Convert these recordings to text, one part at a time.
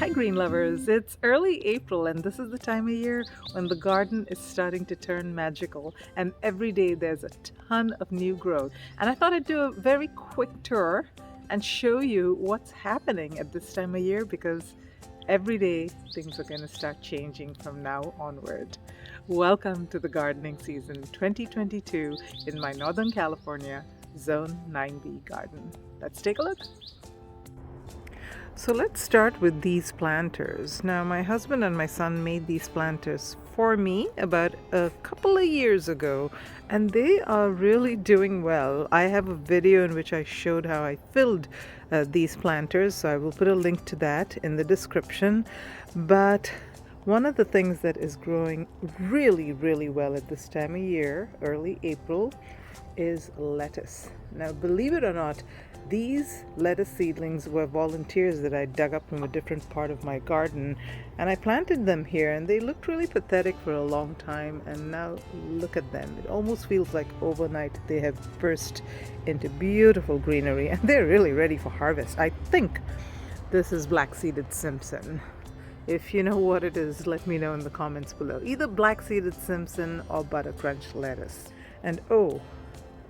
Hi green lovers, it's early April and this is the time of year when the garden is starting to turn magical and every day there's a ton of new growth. And I thought I'd do a very quick tour and show you what's happening at this time of year because every day things are going to start changing from now onward. Welcome to the gardening season 2022 in my Northern California Zone 9B garden. Let's take a look. So let's start with these planters. Now my husband and my son made these planters for me about a couple of years ago and they are really doing well. I have a video in which I showed how I filled these planters, so I will put a link to that in the description. But one of the things that is growing really well at this time of year, early April, is lettuce. Now believe it or not, these lettuce seedlings were volunteers that I dug up from a different part of my garden and I planted them here and they looked really pathetic for a long time, and now look at them. It almost feels like overnight they have burst into beautiful greenery and they're really ready for harvest. I think this is black-seeded Simpson. If you know what it is, let me know in the comments below. Either black-seeded Simpson or butter crunch lettuce. And oh,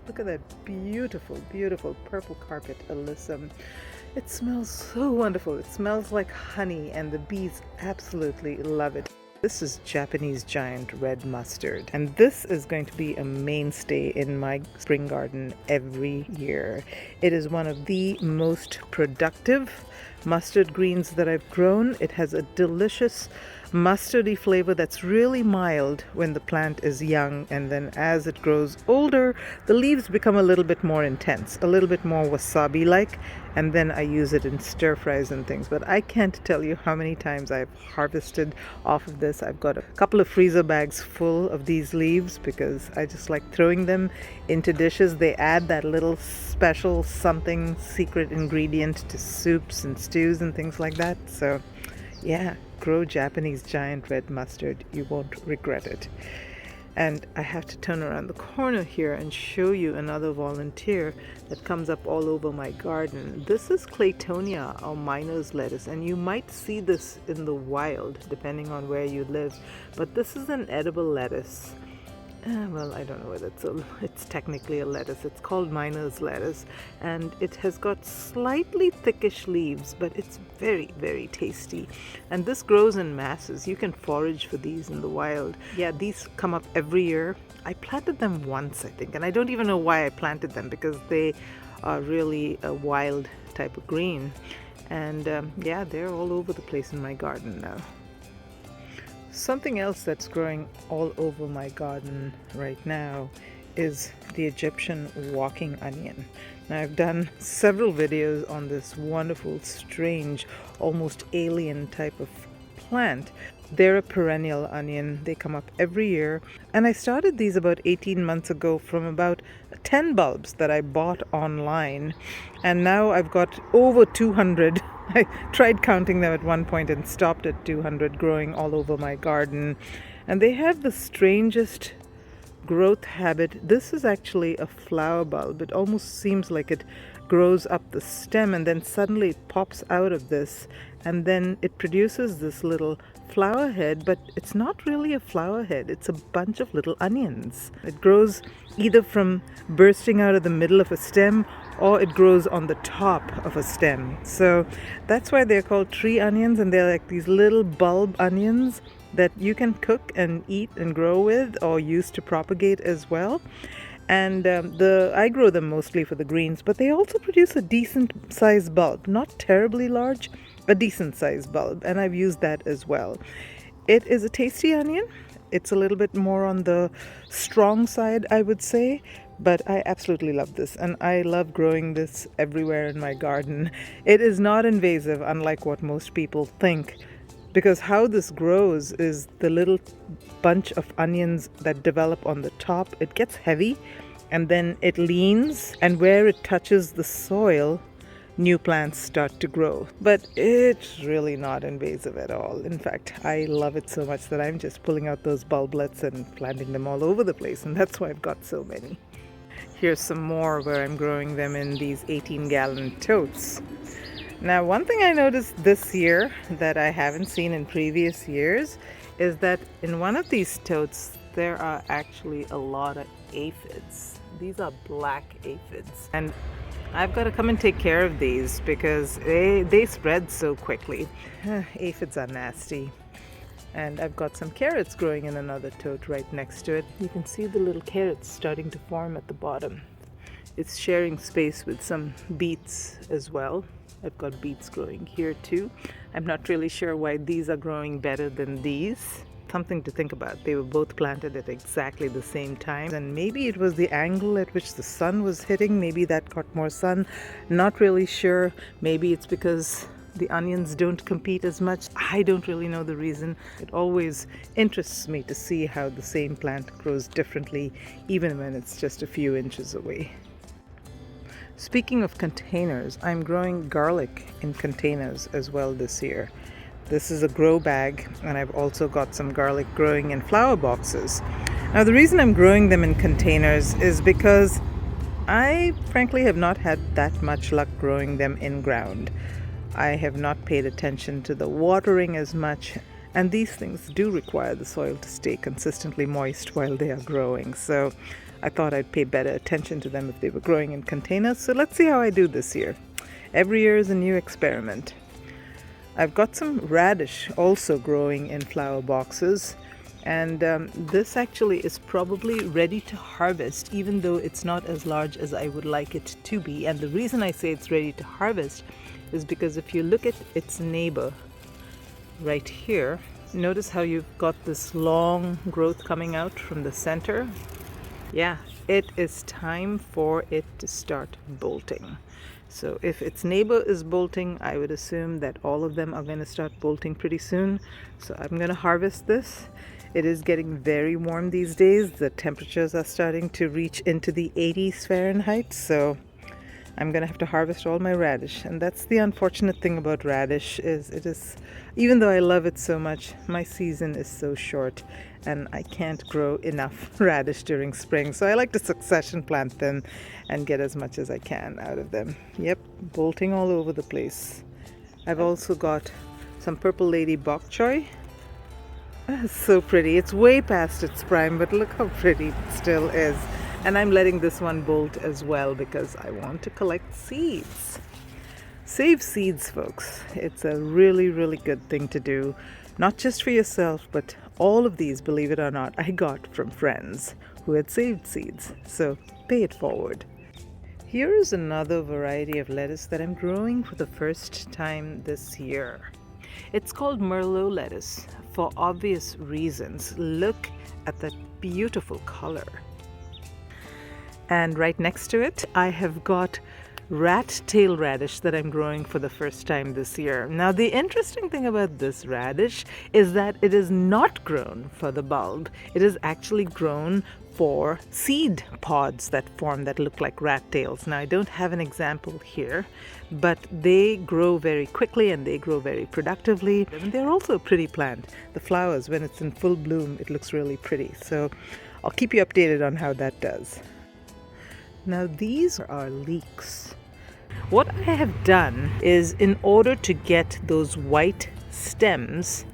look at that beautiful purple carpet Alyssum. It smells so wonderful. It smells like honey and the bees absolutely love it. This is Japanese giant red mustard, and this is going to be a mainstay in my spring garden every year. It is one of the most productive mustard greens that I've grown. It has a delicious mustardy flavor that's really mild when the plant is young, and then as it grows older the leaves become a little bit more intense, a little bit more wasabi like, and then I use it in stir fries and things. But I can't tell you how many times I've harvested off of this. I've got a couple of freezer bags full of these leaves because I just like throwing them into dishes. They add that little special something secret ingredient to soups and stews and things like that. So yeah, grow Japanese giant red mustard. You won't regret it. And I have to turn around the corner here and show you another volunteer that comes up all over my garden. This is Claytonia, or miner's lettuce, and you might see this in the wild depending on where you live, but this is an edible lettuce. Well, I don't know whether it's technically a lettuce. It's called miner's lettuce, and it has got slightly thickish leaves, but it's very tasty. And this grows in masses. You can forage for these in the wild. Yeah, these come up every year. I planted them once, I think, and I don't even know why I planted them because they are really a wild type of green. And yeah, they're all over the place in my garden now. Something else that's growing all over my garden right now is the Egyptian walking onion. Now I've done several videos on this wonderful, strange, almost alien type of plant. They're a perennial onion. They come up every year. And I started these about 18 months ago from about 10 bulbs that I bought online. And now I've got over 200. I tried counting them at one point and stopped at 200 growing all over my garden. And they have the strangest growth habit. This is actually a flower bulb. It almost seems like it grows up the stem and then suddenly it pops out of this and then it produces this little flower head, but it's not really a flower head. It's a bunch of little onions. It grows either from bursting out of the middle of a stem or it grows on the top of a stem. So that's why they're called tree onions, and they're like these little bulb onions that you can cook and eat and grow with or use to propagate as well. And I grow them mostly for the greens, but they also produce a decent sized bulb, not terribly large, a decent sized bulb, and I've used that as well. It is a tasty onion. It's a little bit more on the strong side, I would say, but I absolutely love this, and I love growing this everywhere in my garden. It is not invasive, unlike what most people think, because how this grows is the little bunch of onions that develop on the top. It gets heavy and then it leans, and where it touches the soil, new plants start to grow. But it's really not invasive at all. In fact, I love it so much that I'm just pulling out those bulblets and planting them all over the place, and that's why I've got so many. Here's some more where I'm growing them in these 18-gallon totes. Now, one thing I noticed this year that I haven't seen in previous years is that in one of these totes, there are actually a lot of aphids. These are black aphids. And I've got to come and take care of these because they spread so quickly. Aphids are nasty. And I've got some carrots growing in another tote right next to it. You can see the little carrots starting to form at the bottom. It's sharing space with some beets as well. I've got beets growing here too. I'm not really sure why these are growing better than these. Something to think about. They were both planted at exactly the same time, and maybe it was the angle at which the sun was hitting. Maybe that got more sun. Not really sure. Maybe it's because the onions don't compete as much. I don't really know the reason. It always interests me to see how the same plant grows differently, even when it's just a few inches away. Speaking of containers, I'm growing garlic in containers as well this year. This is a grow bag, and I've also got some garlic growing in flower boxes. Now, the reason I'm growing them in containers is because I frankly have not had that much luck growing them in ground. I have not paid attention to the watering as much, and these things do require the soil to stay consistently moist while they are growing. So I thought I'd pay better attention to them if they were growing in containers. So let's see how I do this year. Every year is a new experiment. I've got some radish also growing in flower boxes, and this actually is probably ready to harvest, even though it's not as large as I would like it to be. And the reason I say it's ready to harvest is because if you look at its neighbor right here, notice how you've got this long growth coming out from the center. Yeah, it is time for it to start bolting. So if its neighbor is bolting, I would assume that all of them are going to start bolting pretty soon. So I'm going to harvest this. It is getting very warm these days. The temperatures are starting to reach into the 80s Fahrenheit. So I'm going to have to harvest all my radish. And that's the unfortunate thing about radish is it is, even though I love it so much, my season is so short and I can't grow enough radish during spring. So I like to succession plant them and get as much as I can out of them. Yep, bolting all over the place. I've also got some purple lady bok choy. It's so pretty. It's way past its prime, but look how pretty it still is. And I'm letting this one bolt as well because I want to collect seeds. Save seeds, folks. It's a really, really good thing to do. Not just for yourself, but all of these, believe it or not, I got from friends who had saved seeds. So pay it forward. Here is another variety of lettuce that I'm growing for the first time this year. It's called Merlot lettuce for obvious reasons. Look at that beautiful color. And right next to it, I have got rat tail radish that I'm growing for the first time this year. Now, the interesting thing about this radish is that it is not grown for the bulb. It is actually grown for seed pods that form that look like rat tails. Now, I don't have an example here, but they grow very quickly and they grow very productively. And they're also a pretty plant. The flowers, when it's in full bloom, it looks really pretty. So I'll keep you updated on how that does. Now, these are leeks. What I have done is, in order to get those white stems,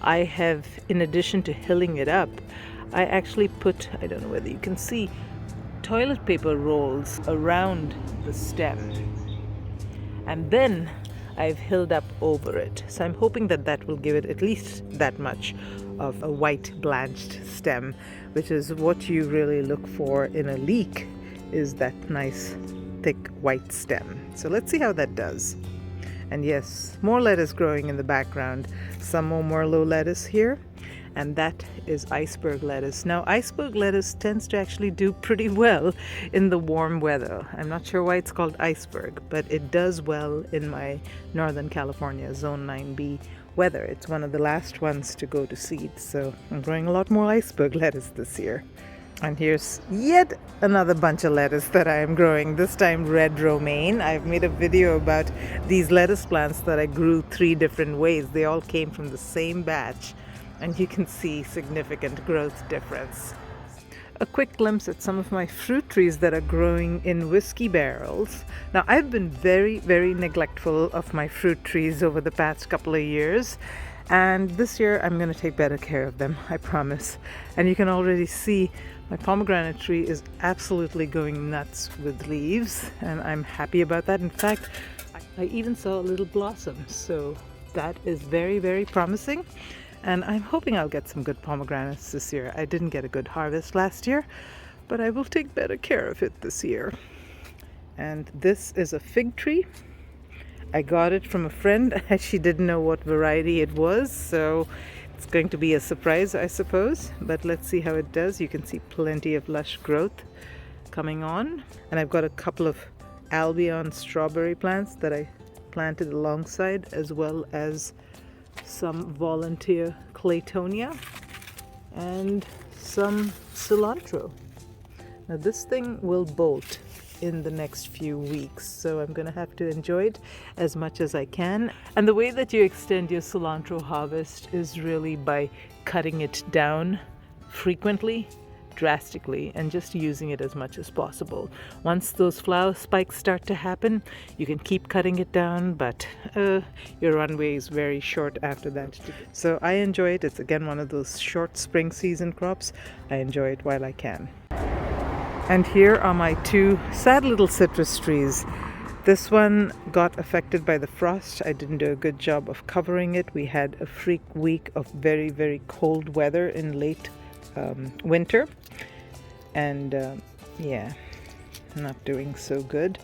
I have, in addition to hilling it up, I actually put, I don't know whether you can see, toilet paper rolls around the stem. And then I've hilled up over it. So I'm hoping that that will give it at least that much of a white blanched stem, which is what you really look for in a leek, is that nice thick white stem. So let's see how that does. And yes, more lettuce growing in the background. Some more Merlot lettuce here. And that is iceberg lettuce. Now, iceberg lettuce tends to actually do pretty well in the warm weather. I'm not sure why it's called iceberg, but it does well in my Northern California Zone 9B weather. It's one of the last ones to go to seed. So I'm growing a lot more iceberg lettuce this year. And here's yet another bunch of lettuce that I am growing, this time red romaine. I've made a video about these lettuce plants that I grew 3 different ways. They all came from the same batch, and you can see significant growth difference. a quick glimpse at some of my fruit trees that are growing in whiskey barrels. Now, I've been very, very neglectful of my fruit trees over the past couple of years, and this year I'm going to take better care of them, I promise. And you can already see my pomegranate tree is absolutely going nuts with leaves, and I'm happy about that. In fact, I even saw a little blossom, so that is very, very promising. And I'm hoping I'll get some good pomegranates this year. I didn't get a good harvest last year, but I will take better care of it this year. And this is a fig tree. I got it from a friend. She didn't know what variety it was, so it's going to be a surprise, I suppose. But let's see how it does. You can see plenty of lush growth coming on. And I've got a couple of Albion strawberry plants that I planted alongside, as well as some volunteer claytonia and some cilantro. Now this thing will bolt in the next few weeks, so I'm going to have to enjoy it as much as I can. And the way that you extend your cilantro harvest is really by cutting it down frequently, drastically, and just using it as much as possible. Once those flower spikes start to happen, you can keep cutting it down, but your runway is very short after that. So I enjoy it. It's again one of those short spring season crops. I enjoy it while I can. And here are my two sad little citrus trees. This one got affected by the frost. I didn't do a good job of covering it. We had a freak week of very, very cold weather in late winter, and yeah, not doing so good,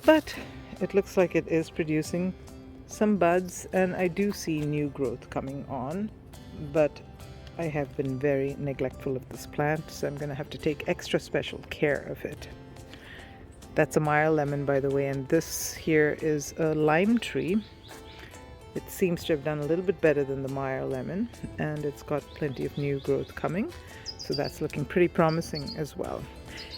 but it looks like it is producing some buds, and I do see new growth coming on, but I have been very neglectful of this plant, so I'm going to have to take extra special care of it. That's a Meyer lemon, by the way, and this here is a lime tree. It seems to have done a little bit better than the Meyer lemon, and it's got plenty of new growth coming, so that's looking pretty promising as well.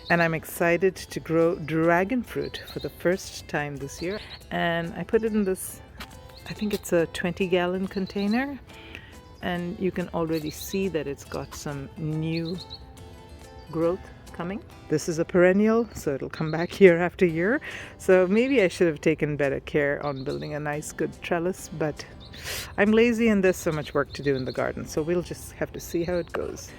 And I'm excited to grow dragon fruit for the first time this year, and I put it in this, I think it's a 20-gallon container, and you can already see that it's got some new growth coming. This is a perennial, so it'll come back year after year. So maybe I should have taken better care on building a nice good trellis, but I'm lazy and there's so much work to do in the garden, so we'll just have to see how it goes.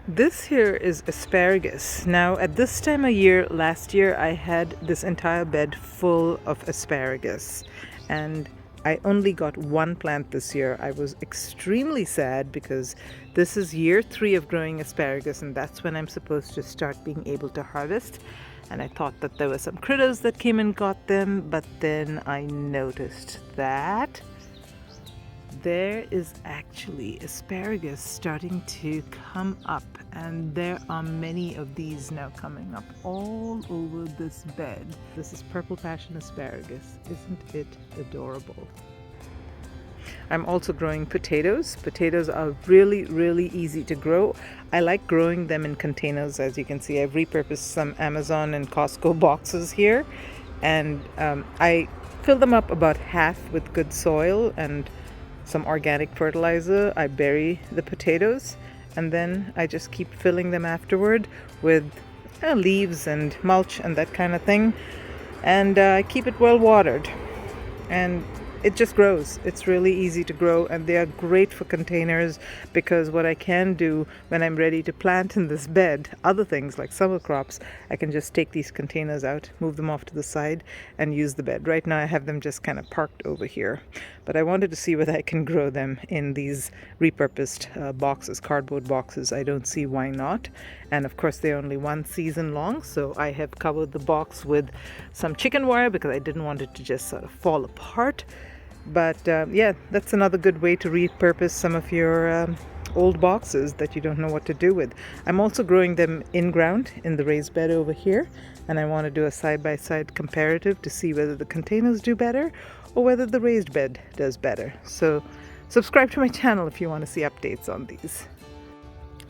This here is asparagus. Now at this time of year last year I had this entire bed full of asparagus, and I only got one plant this year. I was extremely sad because this is year 3 of growing asparagus, and that's when I'm supposed to start being able to harvest. And I thought that there were some critters that came and got them, but then I noticed that there is actually asparagus starting to come up, and there are many of these now coming up all over this bed. This is purple passion asparagus. Isn't it adorable? I'm also growing potatoes. Potatoes are really, really easy to grow. I like growing them in containers. As you can see, I've repurposed some Amazon and Costco boxes here, and I fill them up about half with good soil and some organic fertilizer. I bury the potatoes, and then I just keep filling them afterward with leaves and mulch and that kind of thing, and I keep it well watered, and it just grows. It's really easy to grow, and they are great for containers, because what I can do when I'm ready to plant in this bed other things like summer crops, I can just take these containers out, move them off to the side, and use the bed. Right now I have them just kind of parked over here, but I wanted to see whether I can grow them in these repurposed boxes, cardboard boxes. I don't see why not. And of course they're only 1 season long, so I have covered the box with some chicken wire because I didn't want it to just sort of fall apart. But yeah, that's another good way to repurpose some of your old boxes that you don't know what to do with. I'm also growing them in ground in the raised bed over here, and I want to do a side-by-side comparative to see whether the containers do better or whether the raised bed does better. So subscribe to my channel if you want to see updates on these.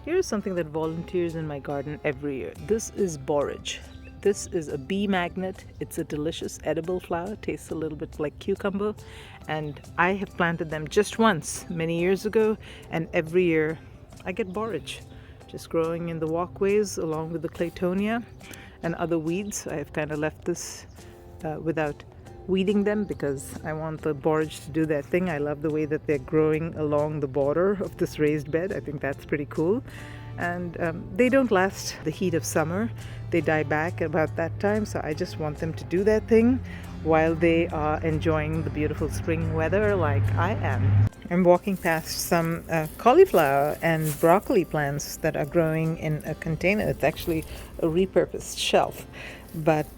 Here's something that volunteers in my garden every year. This is borage. This is a bee magnet. It's a delicious edible flower, tastes a little bit like cucumber, and I have planted them just once many years ago, and every year I get borage. just growing in the walkways along with the claytonia and other weeds. I've kind of left this without weeding them because I want the borage to do their thing. I love the way that they're growing along the border of this raised bed. I think that's pretty cool. And they don't last the heat of summer. They die back about that time, so I just want them to do their thing while they are enjoying the beautiful spring weather like I am. I'm walking past some cauliflower and broccoli plants that are growing in a container. It's actually a repurposed shelf. But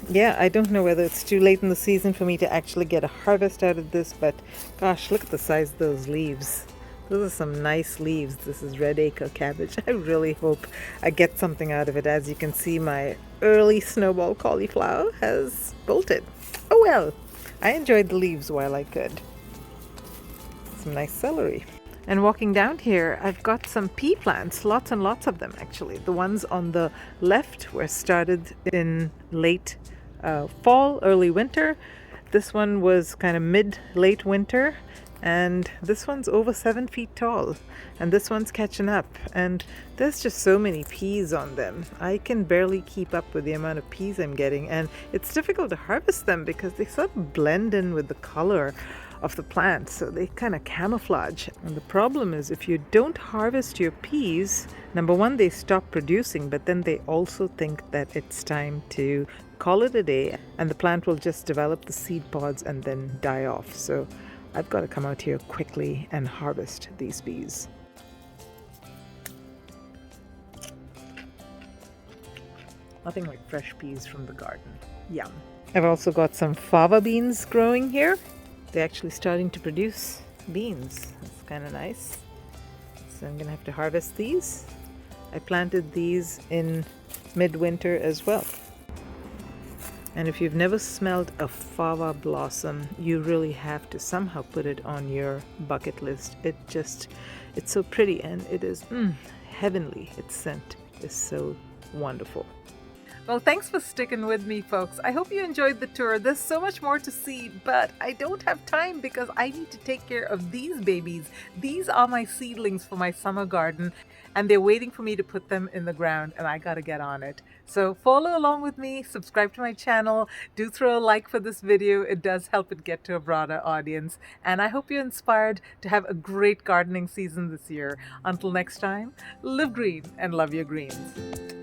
yeah, I don't know whether it's too late in the season for me to actually get a harvest out of this, but gosh, look at the size of those leaves. Those are some nice leaves. This is red acre cabbage. I really hope I get something out of it. As you can see, my early snowball cauliflower has bolted. Oh well, I enjoyed the leaves while I could. Some nice celery. And walking down here, I've got some pea plants, lots and lots of them actually. The ones on the left were started in late fall, early winter. This one was kind of late winter. And this one's over 7 feet tall, and this one's catching up, and there's just so many peas on them. I can barely keep up with the amount of peas I'm getting, and it's difficult to harvest them because they sort of blend in with the color of the plant, so they kind of camouflage. And the problem is, if you don't harvest your peas, number one, they stop producing, but then they also think that it's time to call it a day, and the plant will just develop the seed pods and then die off. So I've got to come out here quickly and harvest these peas. Nothing like fresh peas from the garden. Yum. I've also got some fava beans growing here. They're actually starting to produce beans. That's kind of nice. So I'm going to have to harvest these. I planted these in midwinter as well. And if you've never smelled a fava blossom, you really have to somehow put it on your bucket list. It's so pretty, and it is heavenly. Its scent is so wonderful. Well, thanks for sticking with me, folks. I hope you enjoyed the tour. There's so much more to see, but I don't have time because I need to take care of these babies. These are my seedlings for my summer garden, and they're waiting for me to put them in the ground, and I gotta get on it. So follow along with me, subscribe to my channel, do throw a like for this video. It does help it get to a broader audience, and I hope you're inspired to have a great gardening season this year. Until next time, live green and love your greens.